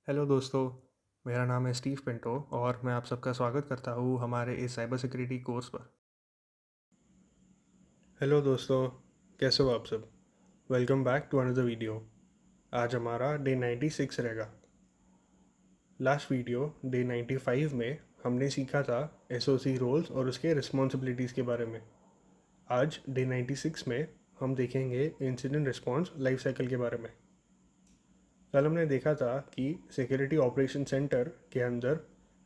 Hello दोस्तों, मेरा नाम है स्टीव पिंटो और मैं आप सबका स्वागत करता हूँ हमारे इस साइबर सिक्योरिटी कोर्स पर। हेलो दोस्तों, कैसे हो आप सब? Welcome back to another video. आज हमारा डे 96 रहेगा। लास्ट वीडियो डे 95 में हमने सीखा था एसओसी रोल्स और उसके रिस्पॉन्सिबिलिटीज़ के बारे में। आज डे 96 में हम देखेंगे इंसिडेंट रिस्पॉन्स लाइफ साइकिल के बारे में। कल हमने देखा था कि सिक्योरिटी ऑपरेशन सेंटर के अंदर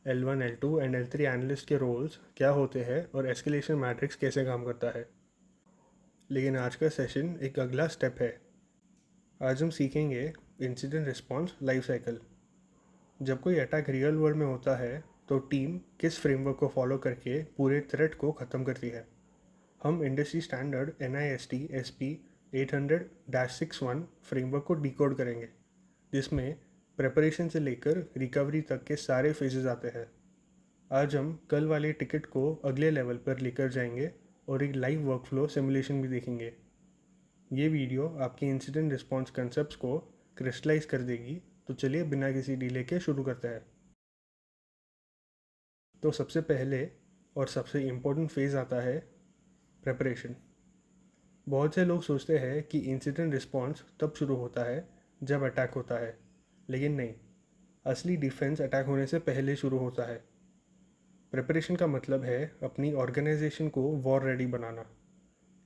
L1, L2 and L3 analyst के रोल्स क्या होते हैं और एस्केलेशन मैट्रिक्स कैसे काम करता है। लेकिन आज का सेशन एक अगला स्टेप है। आज हम सीखेंगे इंसिडेंट रिस्पॉन्स लाइफ साइकिल। जब कोई अटैक रियल वर्ल्ड में होता है तो टीम किस फ्रेमवर्क को फॉलो करके पूरे थ्रेट को ख़त्म करती है। हम industry standard NIST SP 800-61 framework को डिकोड करेंगे, जिसमें प्रिपरेशन से लेकर रिकवरी तक के सारे फेजेस आते हैं। आज हम कल वाले टिकट को अगले लेवल पर लेकर जाएंगे और एक लाइव वर्कफ्लो सिमुलेशन भी देखेंगे। ये वीडियो आपके इंसिडेंट रिस्पॉन्स कंसेप्ट्स को क्रिस्टलाइज कर देगी। तो चलिए बिना किसी डिले के शुरू करते हैं। तो सबसे पहले और सबसे इम्पोर्टेंट फेज़ आता है प्रिपरेशन। बहुत से लोग सोचते हैं कि इंसिडेंट रिस्पॉन्स तब शुरू होता है जब अटैक होता है, लेकिन नहीं। असली डिफेंस अटैक होने से पहले शुरू होता है। प्रिपरेशन का मतलब है अपनी ऑर्गेनाइजेशन को वॉर रेडी बनाना।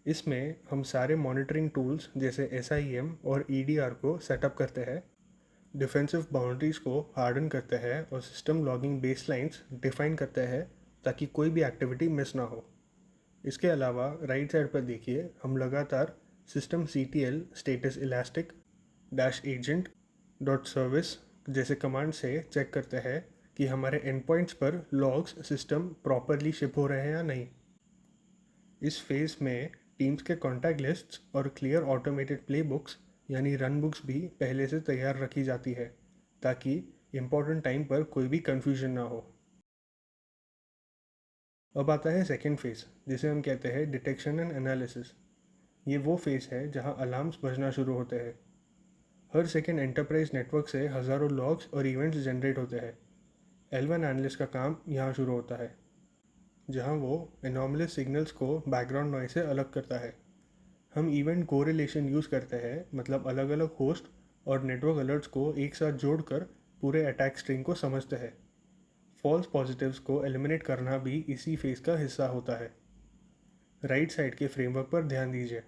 इसमें हम सारे मॉनिटरिंग टूल्स जैसे SIEM और EDR को सेटअप करते हैं, डिफेंसिव बाउंड्रीज को हार्डन करते हैं और सिस्टम लॉगिंग बेसलाइंस डिफाइन करते हैं ताकि कोई भी एक्टिविटी मिस ना हो। इसके अलावा राइट साइड पर देखिए, हम लगातार system CTL status elastic dash agent dot service जैसे कमांड से चेक करते हैं कि हमारे एंड पॉइंट्स पर लॉग्स सिस्टम प्रॉपरली शिप हो रहे हैं या नहीं। इस फेज़ में टीम्स के कॉन्टैक्ट लिस्ट्स और क्लियर ऑटोमेटेड प्लेबुक्स यानी रन बुक्स भी पहले से तैयार रखी जाती है, ताकि इम्पोर्टेंट टाइम पर कोई भी कन्फ्यूजन ना हो। अब आता है सेकेंड फेज़, जिसे हम कहते हैं डिटेक्शन एंड एनालिसिस। ये वो फेज़ है जहाँ अलार्म्स बजना शुरू होते हैं। हर सेकेंड एंटरप्राइज नेटवर्क से हज़ारों लॉग्स और इवेंट्स जनरेट होते हैं। L1 एनालिस्ट का काम यहाँ शुरू होता है, जहाँ वो एनॉमलस सिग्नल्स को बैकग्राउंड नॉइज से अलग करता है। हम इवेंट कोरिलेशन यूज़ करते हैं, मतलब अलग अलग होस्ट और नेटवर्क अलर्ट्स को एक साथ जोड़कर पूरे अटैक स्ट्रिंग को समझते हैं। फॉल्स पॉजिटिव्स को एलिमिनेट करना भी इसी फेज़ का हिस्सा होता है। राइट साइड के फ्रेमवर्क पर ध्यान दीजिए।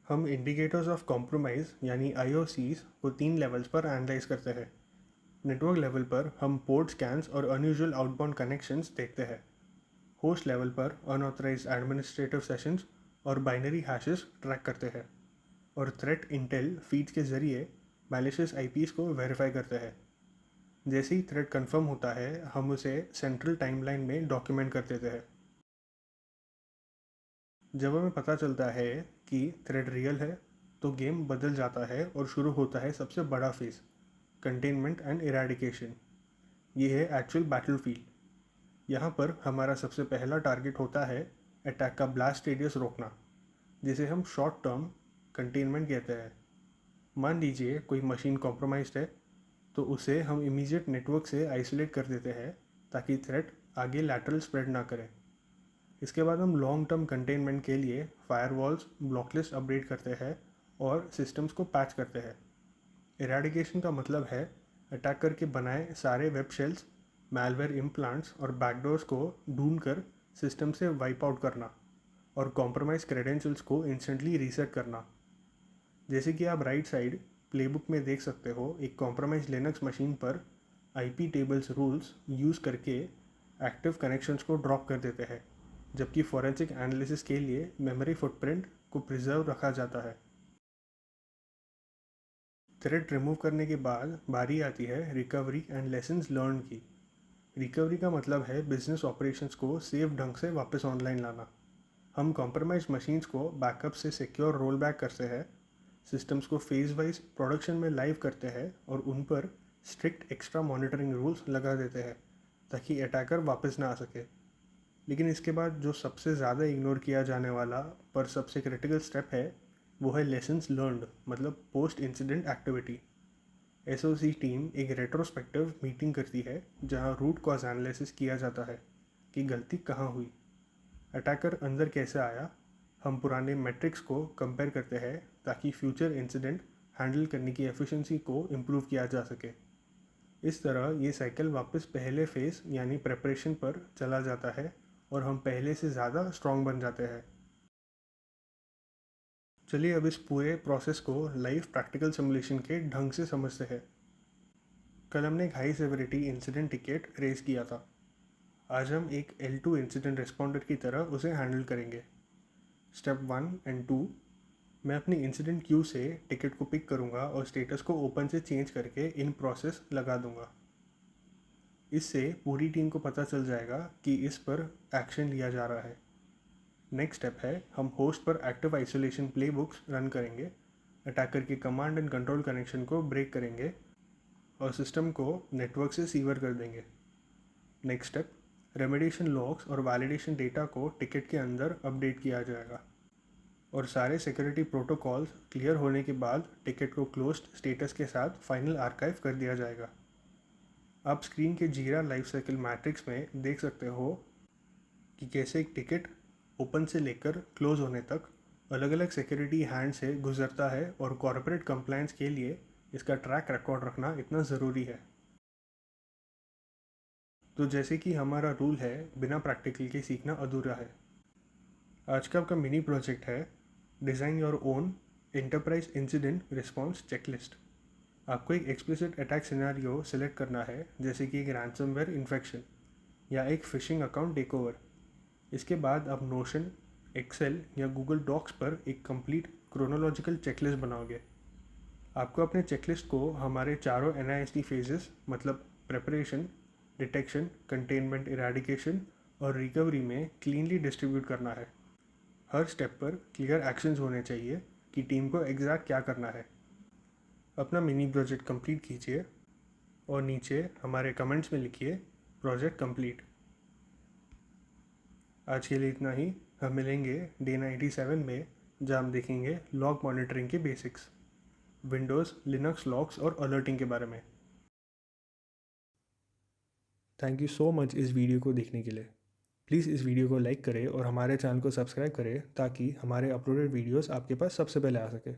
हम इंडिकेटर्स ऑफ कॉम्प्रोमाइज़ यानी IOCs को 3 लेवल्स पर एनालाइज करते हैं। नेटवर्क लेवल पर हम पोर्ट स्कैन्स और अनयूजुअल आउटबाउंड कनेक्शंस देखते हैं। होस्ट लेवल पर अनऑथराइज्ड एडमिनिस्ट्रेटिव सेशंस और बाइनरी हैशेस ट्रैक करते हैं। और थ्रेट इंटेल फीड्स के जरिए मैलिशियस IPs को वेरीफाई करते हैं। जैसे ही थ्रेट कंफर्म होता है, हम उसे सेंट्रल टाइमलाइन में डॉक्यूमेंट कर देते हैं। जब हमें पता चलता है कि थ्रेट रियल है, तो गेम बदल जाता है और शुरू होता है सबसे बड़ा फेज, कंटेनमेंट एंड इरेडिकेशन। ये है एक्चुअल बैटलफील्ड। यहाँ पर हमारा सबसे पहला टारगेट होता है अटैक का ब्लास्ट रेडियस रोकना, जिसे हम शॉर्ट टर्म कंटेनमेंट कहते हैं। मान लीजिए कोई मशीन कॉम्प्रोमाइज्ड है, तो उसे हम इमीडिएट नेटवर्क से आइसोलेट कर देते हैं ताकि थ्रेट आगे लैटरल स्प्रेड ना करे। इसके बाद हम लॉन्ग टर्म कंटेनमेंट के लिए फायरवॉल्स ब्लॉकलिस्ट अपडेट करते हैं और सिस्टम्स को पैच करते हैं। इरेडिकेशन का मतलब है अटैकर के बनाए सारे वेब शेल्स, मैलवेयर इम्प्लांट्स और बैकडोर्स को ढूंढकर सिस्टम से वाइप आउट करना और कॉम्प्रोमाइज क्रेडेंशियल्स को इंस्टेंटली रीसेट करना। जैसे कि आप राइट साइड प्लेबुक में देख सकते हो, एक कॉम्प्रोमाइज लिनक्स मशीन पर IP टेबल्स रूल्स यूज़ करके एक्टिव कनेक्शंस को ड्रॉप कर देते हैं, जबकि फॉरेंसिक एनालिसिस के लिए मेमोरी फुटप्रिंट को प्रिजर्व रखा जाता है। थ्रेड रिमूव करने के बाद बारी आती है रिकवरी एंड लेसन्स लर्न की। रिकवरी का मतलब है बिजनेस ऑपरेशंस को सेफ ढंग से वापस ऑनलाइन लाना। हम कॉम्प्रोमाइज मशीन्स को बैकअप से सिक्योर रोल बैक करते हैं, सिस्टम्स को फेज वाइज प्रोडक्शन में लाइव करते हैं और उन पर स्ट्रिक्ट एक्स्ट्रा मॉनिटरिंग रूल्स लगा देते हैं ताकि अटैकर वापस ना आ सके। लेकिन इसके बाद जो सबसे ज़्यादा इग्नोर किया जाने वाला पर सबसे क्रिटिकल स्टेप है, वो है लेसन्स लर्नड, मतलब post incident activity. SOC team एक रेट्रोस्पेक्टिव मीटिंग करती है जहां रूट कॉज एनालिसिस किया जाता है कि गलती कहाँ हुई, अटैकर अंदर कैसे आया। हम पुराने मैट्रिक्स को कंपेयर करते हैं ताकि फ्यूचर इंसिडेंट हैंडल करने की एफिशिएंसी को इम्प्रूव किया जा सके। इस तरह ये साइकिल वापस पहले फेज यानी प्रेपरेशन पर चला जाता है और हम पहले से ज़्यादा स्ट्रॉन्ग बन जाते हैं। चलिए अब इस पूरे प्रोसेस को लाइव प्रैक्टिकल सिमुलेशन के ढंग से समझते हैं। कल हमने एक high severity incident ticket raise किया था। आज हम एक L2 इंसिडेंट रिस्पॉन्डर की तरह उसे हैंडल करेंगे। स्टेप 1 एंड 2, मैं अपनी इंसिडेंट क्यू से टिकट को पिक करूंगा और स्टेटस को ओपन से चेंज करके इन प्रोसेस लगा दूंगा। इससे पूरी टीम को पता चल जाएगा कि इस पर एक्शन लिया जा रहा है। नेक्स्ट स्टेप है हम होस्ट पर एक्टिव आइसोलेशन प्लेबुक्स रन करेंगे, अटैकर के कमांड एंड कंट्रोल कनेक्शन को ब्रेक करेंगे और सिस्टम को नेटवर्क से सीवर कर देंगे। नेक्स्ट स्टेप, रेमेडिएशन लॉग्स और वैलिडेशन डेटा को टिकट के अंदर अपडेट किया जाएगा और सारे सिक्योरिटी प्रोटोकॉल्स क्लियर होने के बाद टिकट को क्लोज्ड स्टेटस के साथ फाइनल आर्काइव कर दिया जाएगा। आप स्क्रीन के जीरा लाइफ साइकिल मैट्रिक्स में देख सकते हो कि कैसे एक टिकट ओपन से लेकर क्लोज होने तक अलग अलग सिक्योरिटी हैंड से गुजरता है और कॉर्पोरेट कंप्लायंस के लिए इसका ट्रैक रिकॉर्ड रखना इतना ज़रूरी है। तो जैसे कि हमारा रूल है, बिना प्रैक्टिकल के सीखना अधूरा है। आज का आपका मिनी प्रोजेक्ट है design your own enterprise incident response checklist. आपको एक एक्सप्लिसिट अटैक सिनेरियो सेलेक्ट करना है, जैसे कि एक रैंसमवेयर इन्फेक्शन या एक फिशिंग अकाउंट टेकओवर। इसके बाद आप नोशन, एक्सेल या गूगल डॉक्स पर एक कंप्लीट क्रोनोलॉजिकल चेकलिस्ट बनाओगे। आपको अपने चेकलिस्ट को हमारे चारों NIST फेजेस मतलब प्रेपरेशन, डिटेक्शन, कंटेनमेंट, इरेडिकेशन और रिकवरी में क्लीनली डिस्ट्रीब्यूट करना है। हर स्टेप पर क्लियर एक्शंस होने चाहिए कि टीम को एग्जैक्ट क्या करना है। अपना मिनी प्रोजेक्ट कंप्लीट कीजिए और नीचे हमारे कमेंट्स में लिखिए प्रोजेक्ट कंप्लीट। आज के लिए इतना ही। हम मिलेंगे डे 97 में, जहाँ हम देखेंगे लॉग मॉनिटरिंग के बेसिक्स, विंडोज़, लिनक्स लॉग्स और अलर्टिंग के बारे में। थैंक यू सो मच इस वीडियो को देखने के लिए। प्लीज़ इस वीडियो को लाइक करें और हमारे चैनल को सब्सक्राइब करें ताकि हमारे अपलोडेड वीडियोस आपके पास सबसे पहले आ सके।